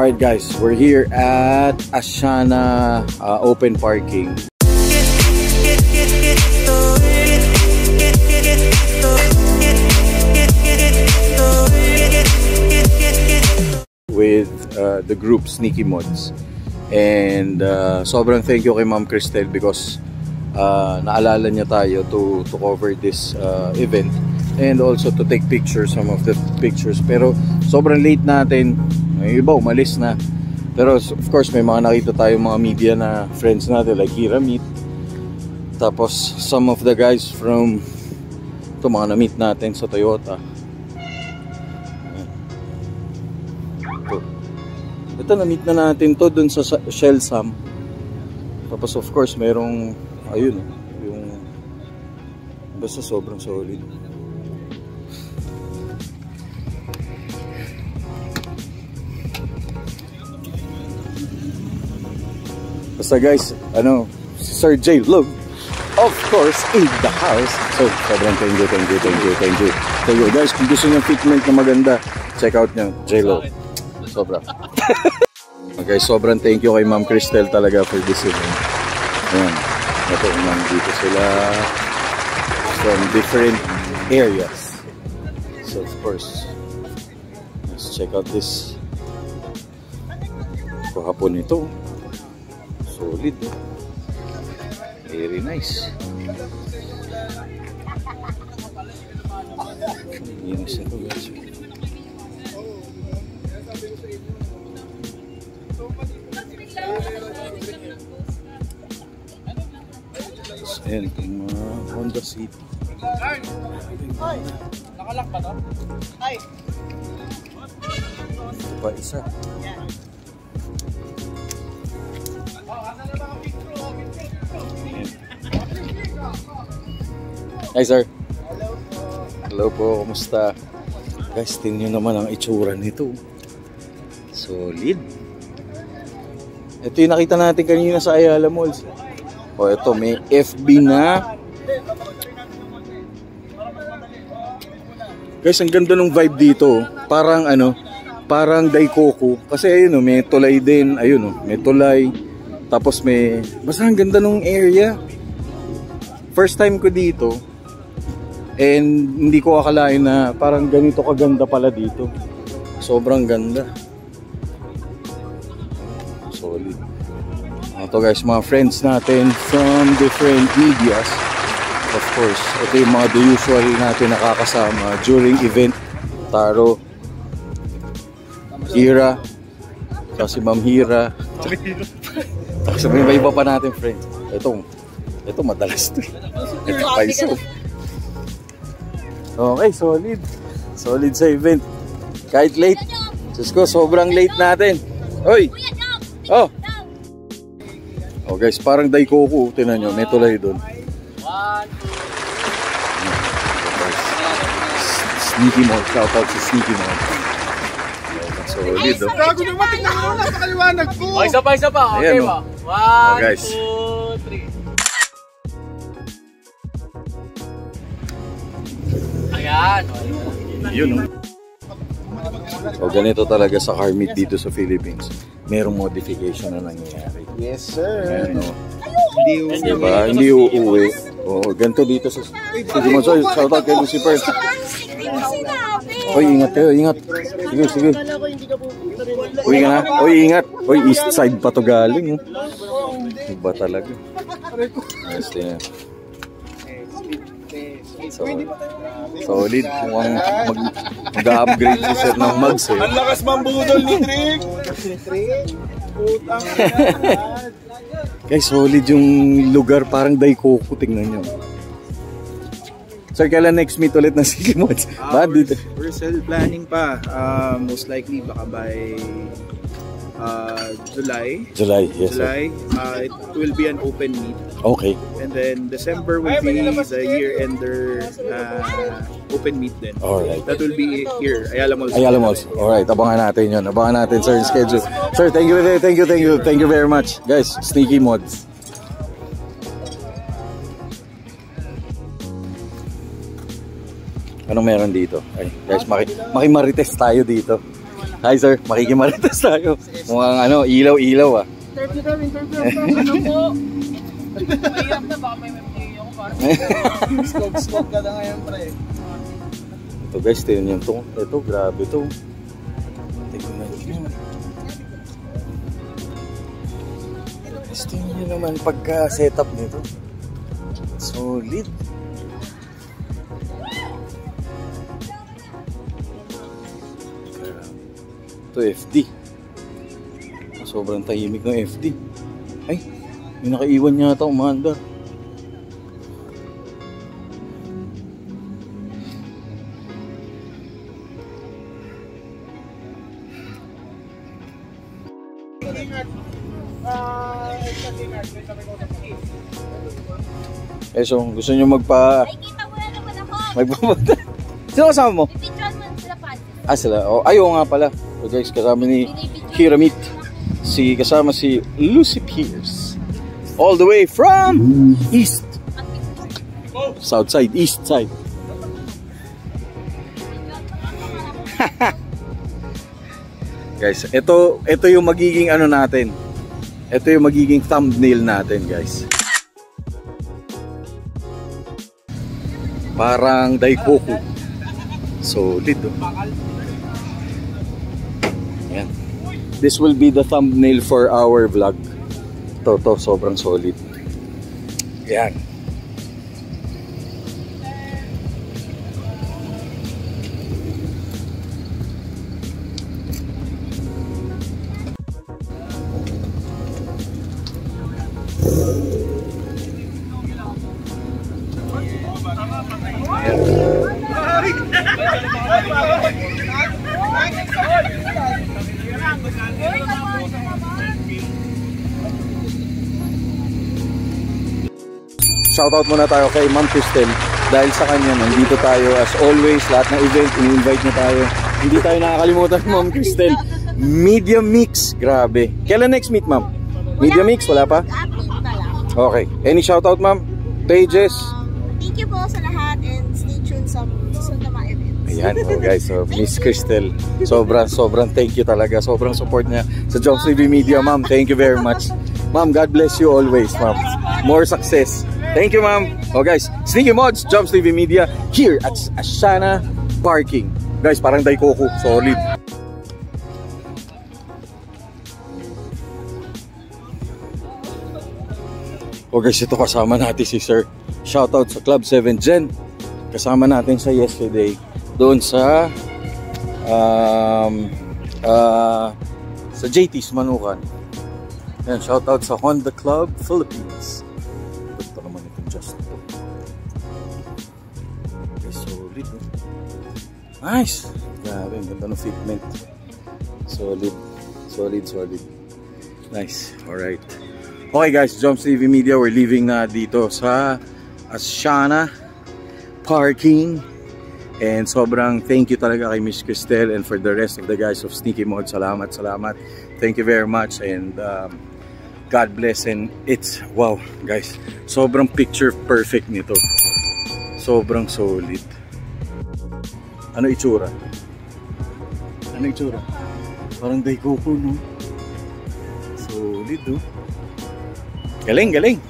Alright guys, we're here at Asiana open parking. With the group Sneaky Mods. And sobrang thank you kay Ma'am Cristel because naalala niya tayo to cover this event and also to take pictures, some of the pictures. Pero sobrang late natin, may iba umalis na. Pero of course may mga nakita tayo mga media na friends natin like Hiramit. Tapos some of the guys from ito mga na-meet natin sa Toyota. Ito na-meet na natin to dun sa Shell Sam. Tapos of course merong ayun yung basta sobrang solid. Basta guys, si Sir J Love of course in the house. So sobrang thank you guys. Kung gusto nyo fitment na maganda, check out nyo J Love. Sobra. Okay, sobrang thank you kay Ma'am Cristel talaga for this event. Ayan. Ito, dito sila from different areas. So of course, let's check out this. Kahapon ito. Solid. Very nice. Linis ito guys. Ayan, itong Honda City. Ay! Nakalak ba to? Ay! Ito pa isa. Hi sir. Hello po, kumusta? Guys, tingnan naman ang itsura nito. Solid. Ito yung nakita natin kanina sa Ayala Malls. O ito, may FB na. Guys, ang ganda ng vibe dito. Parang parang Daikoku. Kasi ayun may tulay din. Ayun may tulay. Tapos basta ang ganda ng area. First time ko dito. And hindi ko akalain na parang ganito kaganda pala dito. Sobrang ganda. Solid. Ito guys, mga friends natin from different medias. Of course, ito yung mga the usual natin nakakasama during event. Taro, Hira, kasi Ma'am Hira. Tapos may iba pa natin friends. Ito madalas to. Ito Paiso. Okay, solid. Solid sa event. Kahit late. Diyos ko, sobrang late natin. Hoy! Oh! Oh guys, parang Daikoku. Tingnan nyo, may tulay doon. Sneaky Mod. Shout out si Sneaky Mod. Solid oh. Gago naman, tingnan mo na sa kaliwanag ko. Isa pa. Okay ba? 1, 2, 3. Ayan. Yun oh. O ganito talaga sa car meet dito sa Philippines. Merong modification na nangyayari. Yes sir. Ayan, hindi uuwi. O ganito dito sa shout out kay Lucifer. Oy, ingat kayo, ingat. Sige. Uy ka na. Oy, ingat. Oy, east side pa to galing. Iba talaga. Yes, yeah. Solid. Mukhang mag-upgrade si sir ng mugs eh. Ang lakas mambudol ni Trick. Guys, solid yung lugar. Parang Daikoku. Tingnan nyo. Sir, kailan next meet ulit ng Sneaky Mods? We're still planning pa. Most likely baka by July. Yes July. It will be an open meet. Okay. And then December will be the year-ender open meet then. Alright. That will be here, Ayala Malls. Alright, abangan natin yun. Abangan natin sir yung schedule. Sir, thank you very much. Guys, Sneaky Mods. Anong meron dito? Ay, guys, makimarites tayo dito. Hi sir, makikimarites tayo. Mukhang ano, ilaw-ilaw ah. Interview. Ano po? Mahirap na, baka may memoryo ako para. Scope ka na ngayon, pre. Ito guys, tingnan nyo ito. Ito, grabe ito. Tingnan nyo. Guys, tingnan nyo naman pagka-setup nito. Solid. Ito FD. Sobrang tahimik ng FD. Ay, may nakaiwan niya ito, umaandar. Eh, so, gusto nyo Nakikita mo na naman ako. magpapunta? Sino kasama mo? Pipicturean mo na sila Francis. Ah, sila. Oh, ayaw nga pala. So guys, kasama ni Hiramit. Kasama si Lucy Pierce. All the way from East. South side, East side. Guys, ito yung magiging ano natin. Ito yung magiging thumbnail natin, guys. Parang Daikoku. Solid, oh. Yan. This will be the thumbnail for our vlog. To sobrang solid. Yan. Shoutout muna tayo kay Ma'am Cristel. Dahil sa kanya, nandito tayo as always. Lahat ng event, ini-invite niya tayo. Hindi tayo nakakalimutan ni Ma'am Cristel. Media Mix, grabe. Kailan next meet, Ma'am? Media Mix, wala pa? Update pa lang. Okay. Any shoutout, Ma'am? Pages? Thank you po sa lahat and stay tuned sa susunod na mga events. Ayan, oh guys, so Miss Cristel, sobrang thank you talaga. Sobrang support niya sa Joms TV Media, Ma'am. Thank you very much. Ma'am, God bless you always, Ma'am. More success. Thank you, Ma'am. Oh guys, Sneaky Mods, Joms TV Media, here at Ashana Parking. Guys, parang Daikoku, solid. Oh guys, ito kasama natin si Sir. Shoutout sa Club 7 Gen. Kasama natin sa yesterday doon sa JT's Manukan. Yan, shoutout sa Honda Club Philippines. Ito naman itong just ito. Okay, solid. Oh. Nice! Grabe, ang ganda ng fitment. Solid. Nice, alright. Okay guys, Joms TV Media, we're leaving na dito sa Ashana Parking. And sobrang thank you talaga kay Miss Cristel and for the rest of the guys of Sneaky Mod. Salamat. Thank you very much and God bless. And it's, wow guys, sobrang picture perfect nito. Sobrang solid. Ano itsura? Parang Daikoku, no? Solid, oh. Galing.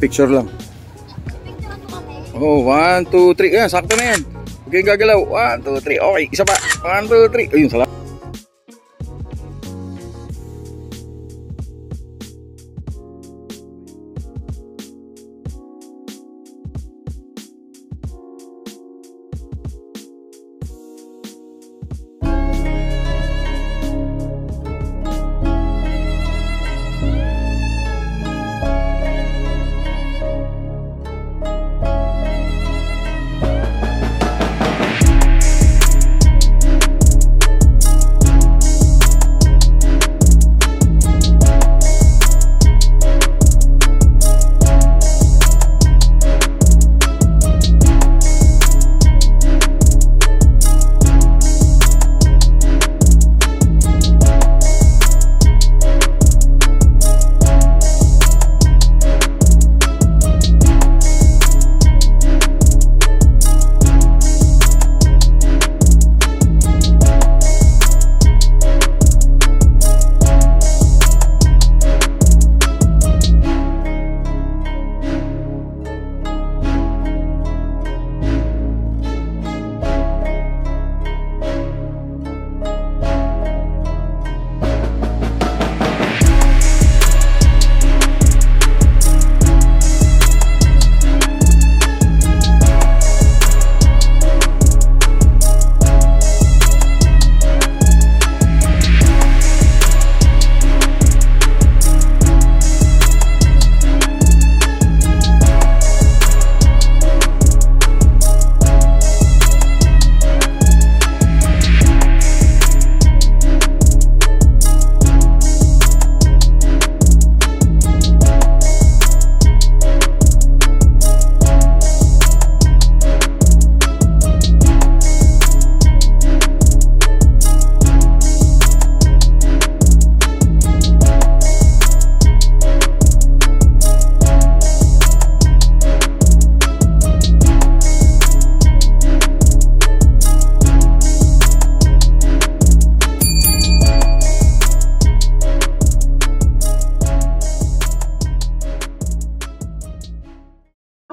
Picture lang. Oh, 1, 2, 3. Ayan, sakto na yan. Okay, gagalaw. 1, 2, 3. Okay, isa pa. 1, 2, 3. Ayun, salamat.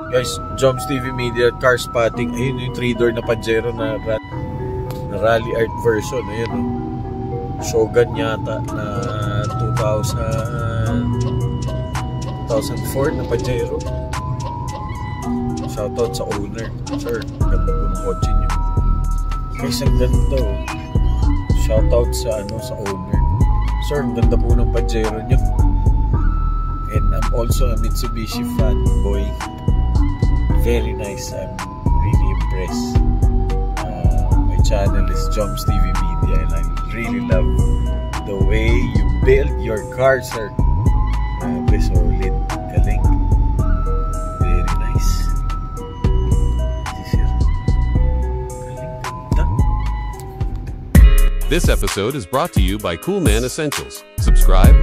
Guys, Joms TV Media, car spotting. Ayun yung 3-door na Pajero na rally art version. Ayun, oh. Shogun yata na 2004 na Pajero. Shoutout sa owner. Sir, ganda po ng kotse nyo. Guys, ang ganda, oh. Shoutout sa owner. Sir, ang ganda po ng Pajero nyo. And I'm also a Mitsubishi fanboy. Very nice. I'm really impressed. My channel is Joms TV Media, and I really love the way you build your car, sir. Very solid. Galing. Very nice. This episode is brought to you by Coolman Essentials. Subscribe.